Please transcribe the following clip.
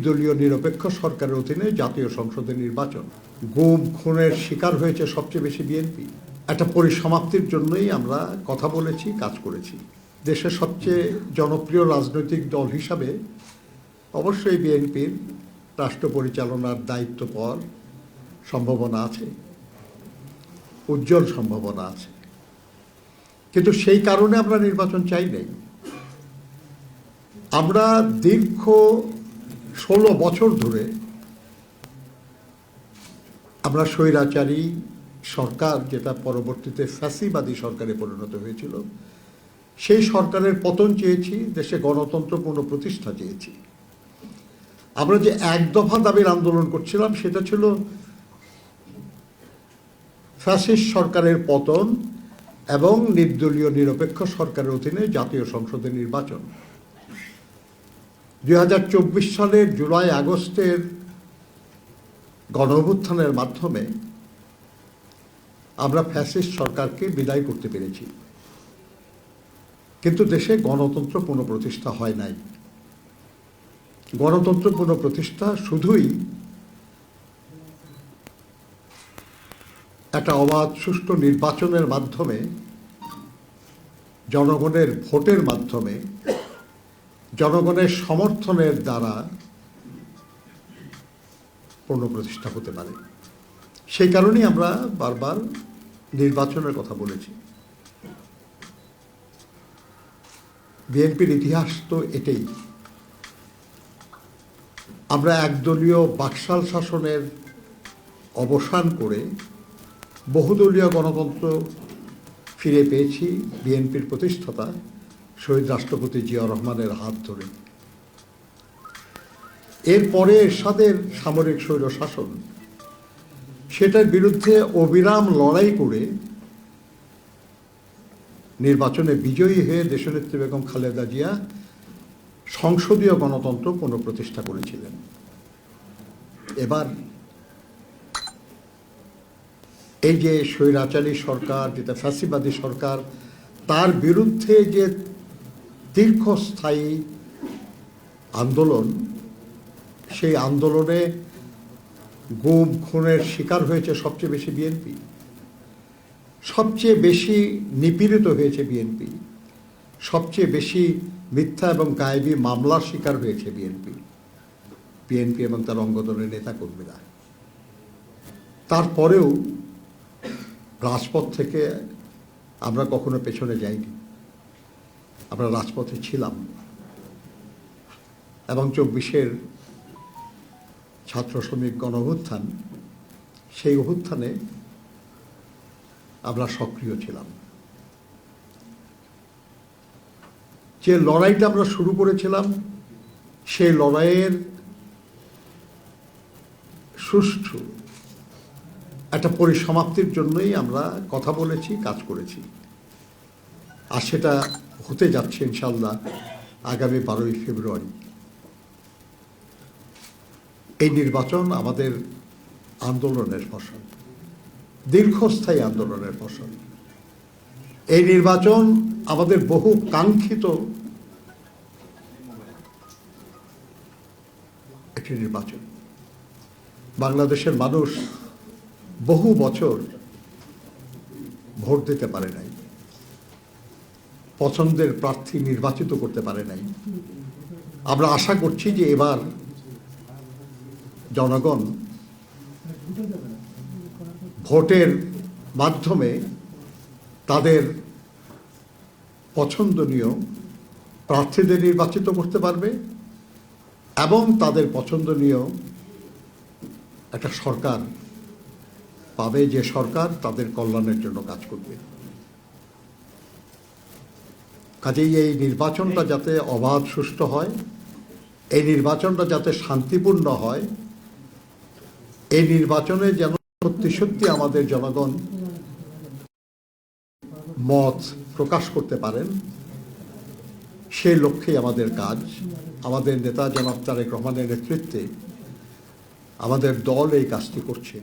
নির্দলীয় নিরপেক্ষ সরকারের অধীনে জাতীয় সংসদের নির্বাচন। গুম খুনের শিকার হয়েছে সবচেয়ে বেশি বিএনপি। একটা পরিসমাপ্তির জন্যই আমরা কথা বলেছি, কাজ করেছি। দেশের সবচেয়ে জনপ্রিয় রাজনৈতিক দল হিসাবে অবশ্যই বিএনপির রাষ্ট্র পরিচালনার দায়িত্ব পাওয়ার সম্ভাবনা আছে, উজ্জ্বল সম্ভাবনা আছে। কিন্তু সেই কারণে আমরা নির্বাচন চাই নাই। আমরা দীর্ঘ 16 বছর ধরে আমরা স্বৈরাচারী সরকার, যেটা পরবর্তীতে ফ্যাসিবাদী সরকারে পরিণত হয়েছিল, সেই সরকারের পতন চেয়েছি, দেশে গণতন্ত্র পুনঃপ্রতিষ্ঠা চেয়েছি। আমরা যে এক দফা দাবির আন্দোলন করছিলাম সেটা ছিল ফ্যাসিস্ট সরকারের পতন এবং নির্দলীয় নিরপেক্ষ সরকারের অধীনে জাতীয় সংসদের নির্বাচন। 2024 সালের জুলাই আগস্টের গণঅভ্যুত্থানের মাধ্যমে আমরা ফ্যাসিস্ট সরকারকে বিদায় করতে পেরেছি, কিন্তু দেশে গণতন্ত্র পুনঃপ্রতিষ্ঠা হয় নাই। গণতন্ত্র পুনঃপ্রতিষ্ঠা শুধুই একটা অবাধ সুষ্ঠু নির্বাচনের মাধ্যমে, জনগণের ভোটের মাধ্যমে, জনগণের সমর্থনের দ্বারা পুনঃপ্রতিষ্ঠা হতে পারে। সেই কারণেই আমরা বারবার নির্বাচনের কথা বলেছি। বিএনপির ইতিহাস তো এটাই। আমরা একদলীয় বাকশাল শাসনের অবসান করে বহুদলীয় গণতন্ত্র ফিরে পেয়েছি বিএনপির প্রতিষ্ঠাতা শহীদ রাষ্ট্রপতি জিয়া রহমানের হাত ধরে। এরপরে এরশাদের সামরিক স্বৈর শাসন, সেটার বিরুদ্ধে অবিরাম লড়াই করে নির্বাচনে বিজয়ী হয়ে দেশনেত্রী বেগম খালেদা জিয়া সংসদীয় গণতন্ত্র পুনঃপ্রতিষ্ঠা করেছিলেন। এবার এই যে স্বৈরাচারী সরকার, যেটা ফ্যাসিবাদী সরকার, তার বিরুদ্ধে যে দীর্ঘস্থায়ী আন্দোলন, সেই আন্দোলনে গুম খুনের শিকার হয়েছে সবচেয়ে বেশি বিএনপি, সবচেয়ে বেশি নিপীড়িত হয়েছে বিএনপি, সবচেয়ে বেশি মিথ্যা এবং গায়েবী মামলার শিকার হয়েছে বিএনপি এবং তার অঙ্গদলের নেতাকর্মীরা। তারপরেও রাজপথ থেকে আমরা কখনো পেছনে যাইনি, আমরা রাজপথে ছিলাম এবং 24-এর ছাত্র শ্রমিক গণঅভ্যুত্থান, সেই অভ্যুত্থানে আমরা সক্রিয় ছিলাম। যে লড়াইটা আমরা শুরু করেছিলাম, সেই লড়াইয়ের সুষ্ঠু একটা পরিসমাপ্তির জন্যই আমরা কথা বলেছি, কাজ করেছি। আর সেটা হতে যাচ্ছে ইনশাল্লাহ আগামী 12ই ফেব্রুয়ারি। এই নির্বাচন আমাদের আন্দোলনের ফসল, দীর্ঘস্থায়ী আন্দোলনের ফসল। এই নির্বাচন আমাদের বহু কাঙ্ক্ষিত একটি নির্বাচন। বাংলাদেশের মানুষ বহু বছর ভোট দিতে পারে নাই, পছন্দের প্রার্থী নির্বাচিত করতে পারে নাই। আমরা আশা করছি যে এবার জনগণ ভোটের মাধ্যমে তাদের পছন্দনীয় প্রার্থীদের নির্বাচিত করতে পারবে এবং তাদের পছন্দনীয় একটা সরকার পাবে, যে সরকার তাদের কল্যাণের জন্য কাজ করবে। কাজেই এই নির্বাচনটা যাতে অবাধ সুষ্ঠু হয়, এই নির্বাচনটা যাতে শান্তিপূর্ণ হয়, এই নির্বাচনে যেন সত্যি সত্যি আমাদের জনগণ মত প্রকাশ করতে পারেন, সেই লক্ষ্যেই আমাদের কাজ। আমাদের নেতা জনাব তারেক রহমানের নেতৃত্বে আমাদের দল এই কাজটি করছে।